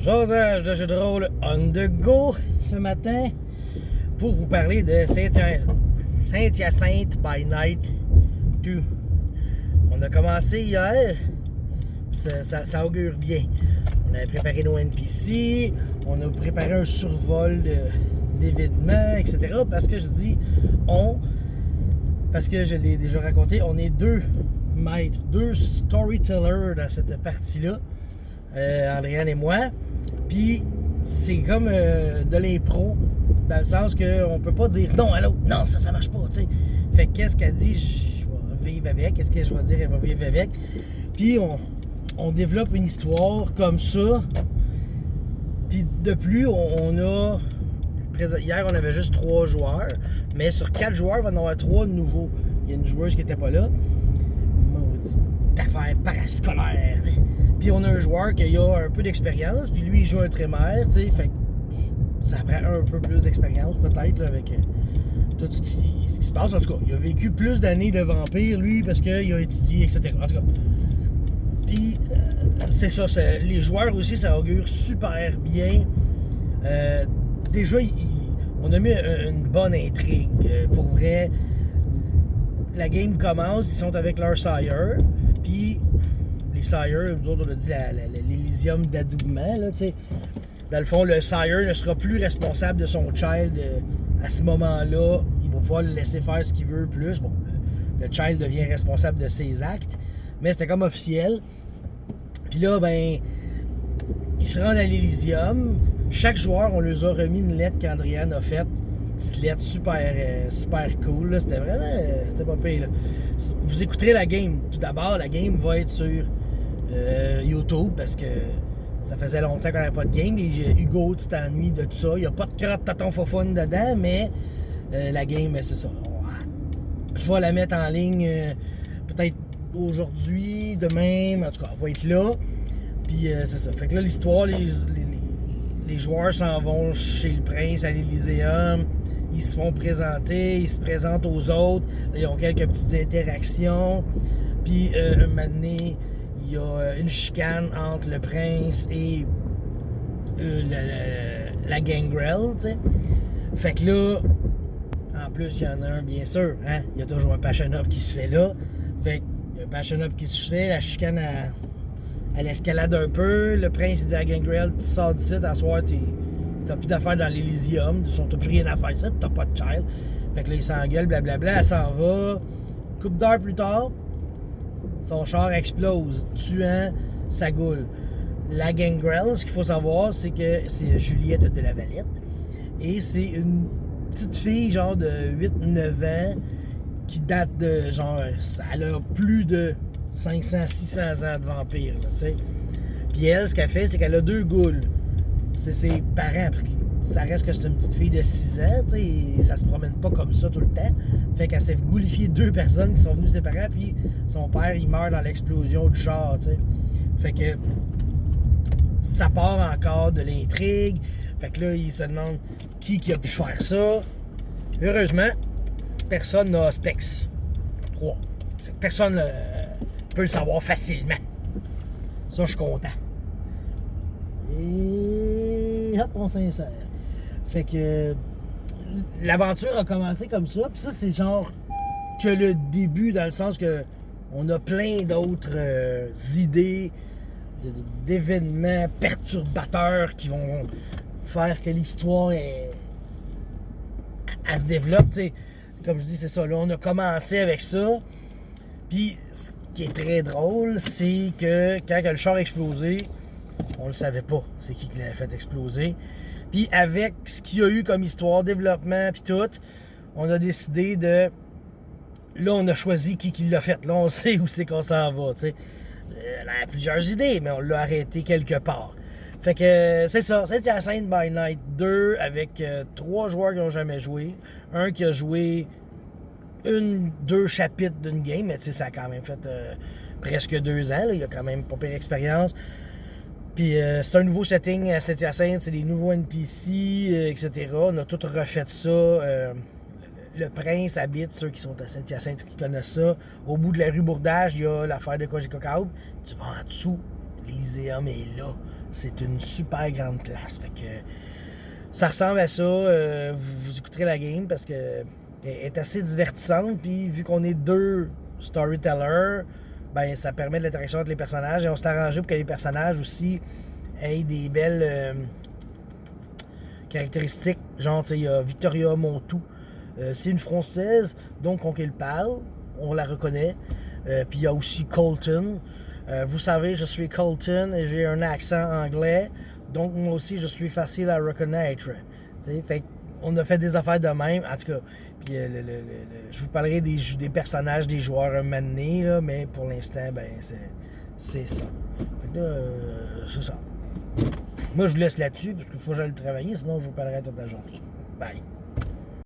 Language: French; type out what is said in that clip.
Josage de jeux de rôle on the go ce matin pour vous parler de Saint-Hyacinthe by Night 2. On a commencé hier, ça augure bien. On avait préparé nos NPC, on a préparé un survol d'événements, etc. Parce que je dis parce que je l'ai déjà raconté, on est deux maîtres, deux storytellers dans cette partie-là, Andréane et moi. Puis c'est comme de l'impro, dans le sens qu'on peut pas dire non à l'autre, non, ça marche pas, tu sais. Fait que qu'est-ce qu'elle dit, je vais vivre avec, qu'est-ce que je vais dire, elle va vivre avec. Puis on développe une histoire comme ça. Puis de plus, on a... Hier, on avait juste 3 joueurs, mais sur 4 joueurs, il va y en avoir 3 nouveaux. Il y a une joueuse qui n'était pas là. Maudite affaire parascolaire. Puis on a un joueur qui a un peu d'expérience, puis lui, il joue un trémère, tu sais, fait que ça prend un peu plus d'expérience, peut-être, là, avec tout ce qui se passe. En tout cas, il a vécu plus d'années de vampire, lui, parce qu'il a étudié, etc. En tout cas, puis c'est ça, les joueurs aussi, ça augure super bien. Déjà, on a mis une bonne intrigue. Pour vrai, la game commence, ils sont avec leur sire, puis les sires, nous autres, on a dit l'Elysium d'adoubement, là, tu sais. Dans le fond, le sire ne sera plus responsable de son child à ce moment-là. Il va pouvoir le laisser faire ce qu'il veut plus. Bon, le child devient responsable de ses actes, mais c'était comme officiel. Puis là, ben, ils se rendent à l'Elysium. Chaque joueur, on leur a remis une lettre qu'Andréane a faite. Une petite lettre super cool. Là. C'était vraiment... c'était pas pire. Là. Vous écouterez la game. Tout d'abord, la game va être sur YouTube parce que ça faisait longtemps qu'on n'avait pas de game. Et Hugo, tu t'ennuies de tout ça. Il n'y a pas de crotte tonton fofone dedans, mais la game, c'est ça. Je vais la mettre en ligne peut-être aujourd'hui, demain. En tout cas, elle va être là. Puis c'est ça. Fait que là, l'histoire, les joueurs s'en vont chez le prince à l'Elyséeum, ils se font présenter, ils se présentent aux autres, là, ils ont quelques petites interactions, puis un moment donné, il y a une chicane entre le prince et la gangrel, tu sais. Fait que là, en plus, il y en a un, bien sûr, hein, il y a toujours un passion-up qui se fait là, fait qu'il y a un passion-up qui se fait, la chicane elle escalade un peu, le prince il dit à Gangrel, tu sors d'ici, t'asseoir, t'as plus d'affaires dans l'Elysium, t'as plus rien à faire ici, t'as pas de child. Fait que là, il s'engueule, blablabla, elle s'en va. Couple d'heures plus tard, son char explose, tuant sa goule. La Gangrel, ce qu'il faut savoir, c'est que c'est Juliette de la Valette, et c'est une petite fille, genre de 8-9 ans, qui date de, genre, elle a plus de 500-600 ans de vampire, tu sais. Puis elle, ce qu'elle fait, c'est qu'elle a 2 goules. C'est ses parents, parce que ça reste que c'est une petite fille de 6 ans, tu sais, ça se promène pas comme ça tout le temps. Fait qu'elle s'est goulifié 2 personnes qui sont venues ses parents, puis son père, il meurt dans l'explosion du char, tu sais. Fait que ça part encore de l'intrigue. Fait que là, il se demande qui a pu faire ça. Heureusement, personne n'a Specs 3. Fait que personne peut le savoir facilement. Ça, je suis content. Et hop, on s'insère. Fait que l'aventure a commencé comme ça. Puis ça, c'est genre que le début, dans le sens que on a plein d'autres idées d'événements perturbateurs qui vont faire que l'histoire elle se développe. T'sais. Comme je dis, c'est ça. Là, on a commencé avec ça. Puis ce qui est très drôle, c'est que quand le char a explosé, on le savait pas, c'est qui l'avait fait exploser. Puis avec ce qu'il y a eu comme histoire, développement, puis tout, on a décidé de... Là, on a choisi qui l'a fait. Là, on sait où c'est qu'on s'en va, tu sais. On a plusieurs idées, mais on l'a arrêté quelque part. Fait que c'est ça, c'est Saint-Hyacinthe by Night 2 avec 3 joueurs qui n'ont jamais joué. Un qui a joué 2 chapitres d'une game, mais tu sais, ça a quand même fait presque 2 ans. Là. Il y a quand même pas pire expérience. Puis c'est un nouveau setting à Saint-Hyacinthe, c'est des nouveaux NPC, etc. On a tout refait ça. Le prince habite, ceux qui sont à Saint-Hyacinthe qui connaissent ça. Au bout de la rue Bourdage, il y a l'affaire de Kojikokaub. Tu vas en dessous, l'Elyséeum est là. c'est une super grande place. Fait que ça ressemble à ça. Vous écouterez la game parce que elle est assez divertissante. Puis vu qu'on est 2 storytellers, ben ça permet de l'interaction entre les personnages. Et on s'est arrangé pour que les personnages aussi aient des belles caractéristiques. Genre, il y a Victoria Montou. C'est une Française, donc on qu'elle parle, on la reconnaît. Puis il y a aussi Colton. Vous savez, je suis Colton et j'ai un accent anglais. Donc moi aussi, je suis facile à reconnaître. Fait on a fait des affaires de même. En tout cas, puis je vous parlerai des personnages, des joueurs un moment donné, là, mais pour l'instant, ben c'est ça. Fait que là, c'est ça. Moi, je vous laisse là-dessus, parce qu'il faut que j'aille travailler, sinon je vous parlerai toute la journée. Bye.